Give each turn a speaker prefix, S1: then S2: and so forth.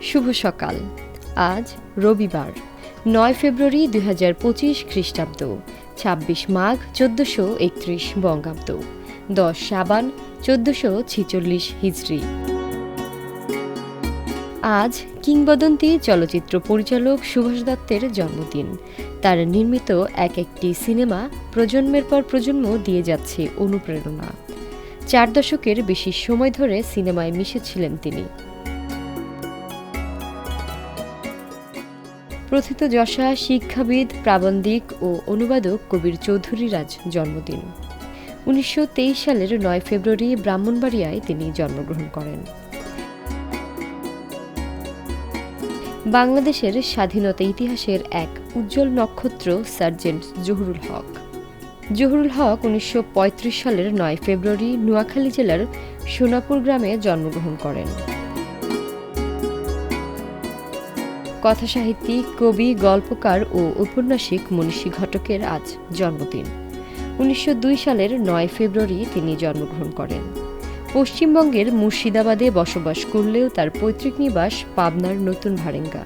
S1: শুভ সকাল। আজ রবিবার ৯ ফেব্রুয়ারি ২০২৫ খ্রিস্টাব্দ, ২৬ মাঘ ১৪৩১ বঙ্গাব্দ, ১০ শাবান ১৪৪৬ হিজরি। আজ কিংবদন্তি চলচ্চিত্র পরিচালক সুভাষ দত্তের জন্মদিন। তার নির্মিত এক একটি সিনেমা প্রজন্মের পর প্রজন্ম দিয়ে যাচ্ছে অনুপ্রেরণা। ৪ দশকের বেশি সময় ধরে সিনেমায় মিশেছিলেন তিনি। প্রথিতযশা শিক্ষাবিদ, প্রাবন্ধিক ও অনুবাদক কবির চৌধুরীর আজ জন্মদিন। ১৯২৩ সালের ৯ ফেব্রুয়ারি ব্রাহ্মণবাড়িয়ায় তিনি জন্মগ্রহণ করেন। বাংলাদেশের স্বাধীনতা ইতিহাসের এক উজ্জ্বল নক্ষত্র সার্জেন্ট জহুরুল হক। জহুরুল হক ১৯৩৫ সালের ৯ ফেব্রুয়ারি নোয়াখালী জেলার সোনাপুর গ্রামে জন্মগ্রহণ করেন। কথাসাহিত্যিক, কবি, গল্পকার ও ঔপন্যাসিক মনীষী ঘটকের আজ জন্মদিন। ১৯০২ সালের ৯ ফেব্রুয়ারি তিনি জন্মগ্রহণ করেন। পশ্চিমবঙ্গের মুর্শিদাবাদে বসবাস করলেও তার পৈতৃক নিবাস পাবনার নতুন ভারেঙ্গা।